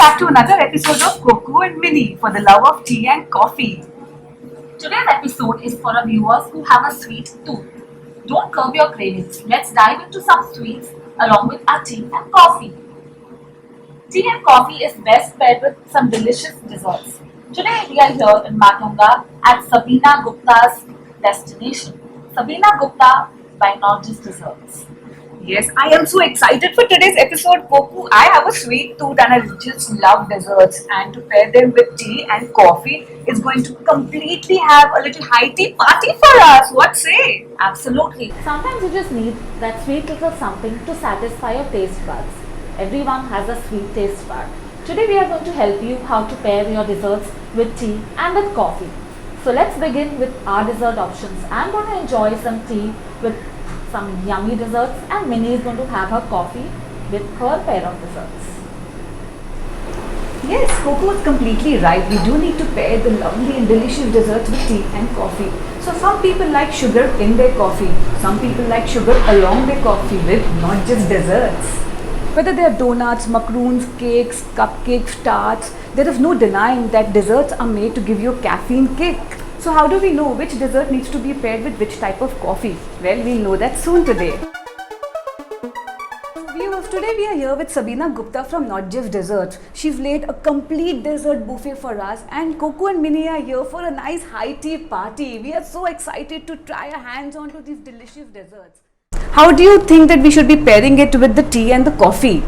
back to another episode of Coco and Minnie for the love of tea and coffee. Today's episode is for our viewers who have a sweet tooth. Don't curb your cravings. Let's dive into some sweets along with our tea and coffee. Tea and coffee is best paired with some delicious desserts. Today we are here in Matunga at Sabina Gupta's destination. Sabina Gupta by Not Just Desserts. Yes, I am so excited for today's episode, Koku. I have a sweet tooth and I just love desserts. And to pair them with tea and coffee is going to completely have a little high tea party for us. What say? Absolutely. Sometimes you just need that sweet little something to satisfy your taste buds. Everyone has a sweet taste bud. Today we are going to help you how to pair your desserts with tea and with coffee. So let's begin with our dessert options. I'm going to enjoy some tea with some yummy desserts and Minnie is going to have her coffee with her pair of desserts. Yes, Coco is completely right. We do need to pair the lovely and delicious desserts with tea and coffee. So some people like sugar in their coffee. Some people like sugar along their coffee with not just desserts. Whether they are donuts, macaroons, cakes, cupcakes, tarts, there is no denying that desserts are made to give you a caffeine kick. So how do we know which dessert needs to be paired with which type of coffee? Well, we'll know that soon today. Viewers, today we are here with Sabina Gupta from Not Just Desserts. She's laid a complete dessert buffet for us and Coco and Minnie are here for a nice high tea party. We are so excited to try our hands on to these delicious desserts. How do you think that we should be pairing it with the tea and the coffee?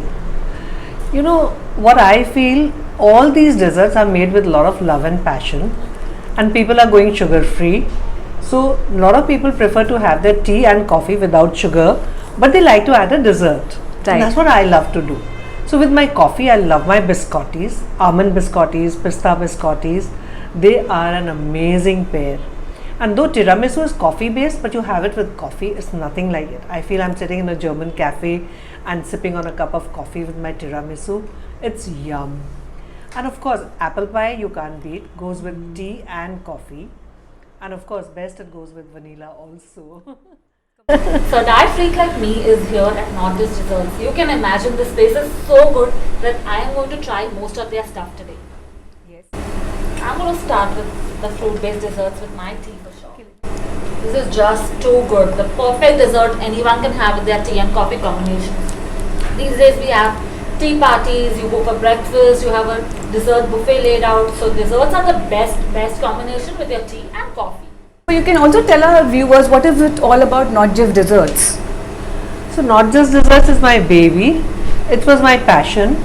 You know what I feel? All these desserts are made with a lot of love and passion, and people are going sugar free. So a lot of people prefer to have their tea and coffee without sugar, but they like to add a dessert. Right. And that's what I love to do. So with my coffee, I love my biscottis, almond biscottis, pista biscottis. They are an amazing pair. And though tiramisu is coffee based, but you have it with coffee, it's nothing like it. I feel I'm sitting in a German cafe and sipping on a cup of coffee with my tiramisu. It's yum. And of course, apple pie you can't beat, goes with tea and coffee. And of course, best it goes with vanilla also. So a diet freak like me is here at Not Just Desserts. You can imagine this place is so good that I am going to try most of their stuff today. Yes. I'm going to start with the fruit-based desserts with my tea for sure. This is just too good. The perfect dessert anyone can have with their tea and coffee combinations. These days we have tea parties, you go for breakfast, you have a dessert buffet laid out. So desserts are the best combination with your tea and coffee. You can also tell our viewers what is it all about Not Just Desserts. So Not Just Desserts is my baby. It was my passion.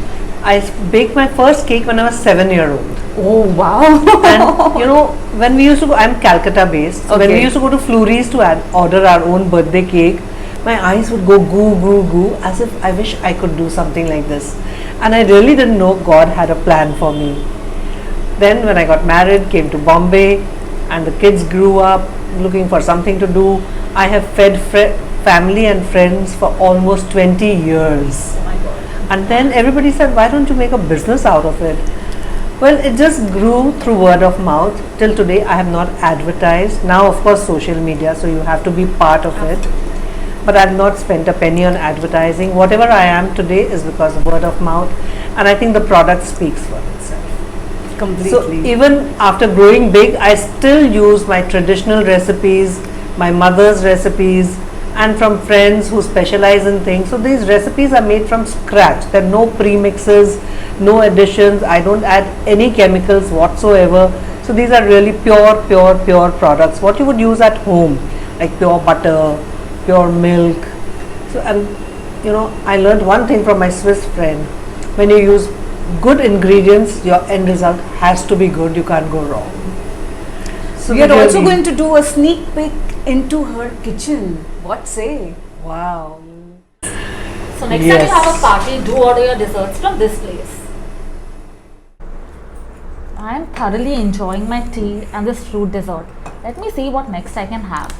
I baked my first cake when I was 7-year-old. Oh wow! And you know, when we used to go, I'm Calcutta based. So when we used to go to Flurys to order our own birthday cake, my eyes would go goo goo goo as if I wish I could do something like this. And I really didn't know God had a plan for me. Then when I got married, came to Bombay, and the kids grew up looking for something to do, I have fed family and friends for almost 20 years. Oh my God. And then everybody said, why don't you make a business out of it? Well, it just grew through word of mouth. Till today, I have not advertised. Now, of course, social media, so you have to be part of it. But I have not spent a penny on advertising. Whatever I am today is because of word of mouth. And I think the product speaks for itself. Completely. So even after growing big, I still use my traditional recipes, my mother's recipes, and from friends who specialize in things. So these recipes are made from scratch. There are no premixes, no additions. I don't add any chemicals whatsoever. So these are really pure products. What you would use at home, like pure butter, pure milk. So, and you know, I learned one thing from my Swiss friend. When you use good ingredients, your end result has to be good. You can't go wrong. So We are also going to do a sneak peek into her kitchen. What say? Wow. So next time you have a party, do order your desserts from this place. I am thoroughly enjoying my tea and this fruit dessert. Let me see what next I can have.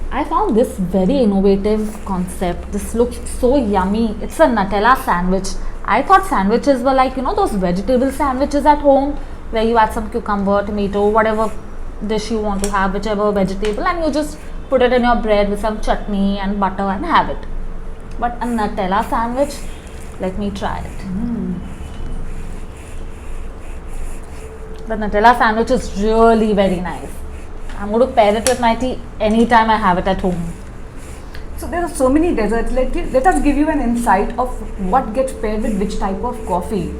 I found this very innovative concept. This looks so yummy. It's a Nutella sandwich. I thought sandwiches were like, you know, those vegetable sandwiches at home where you add some cucumber, tomato, whatever dish you want to have, whichever vegetable, and you just put it in your bread with some chutney and butter and have it. But a Nutella sandwich, let me try it. The Nutella sandwich is really very nice. I'm going to pair it with my tea anytime I have it at home. So there are so many desserts. Let us give you an insight of what gets paired with which type of coffee.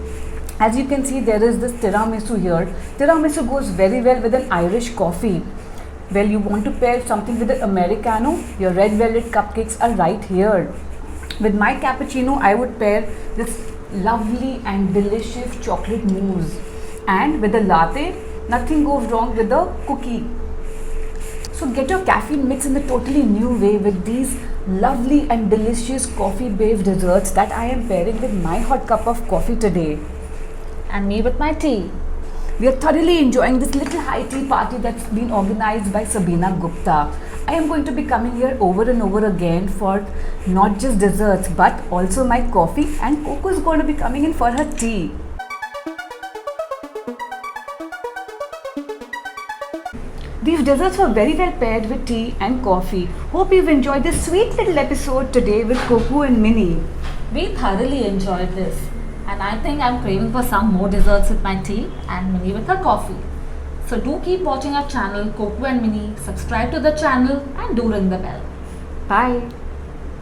As you can see, there is this tiramisu here. Tiramisu goes very well with an Irish coffee. Well, you want to pair something with an Americano, your red velvet cupcakes are right here. With my cappuccino, I would pair this lovely and delicious chocolate mousse. And with a latte, nothing goes wrong with a cookie. So get your caffeine mix in a totally new way with these lovely and delicious coffee-based desserts that I am pairing with my hot cup of coffee today. And me with my tea. We are thoroughly enjoying this little high tea party that's been organized by Sabina Gupta. I am going to be coming here over and over again for not just desserts but also my coffee, and Coco is going to be coming in for her tea. These desserts were very well paired with tea and coffee. Hope you've enjoyed this sweet little episode today with Coco and Minnie. We thoroughly enjoyed this. And I think I'm craving for some more desserts with my tea and Minnie with her coffee. So do keep watching our channel Coco and Minnie, subscribe to the channel and do ring the bell. Bye.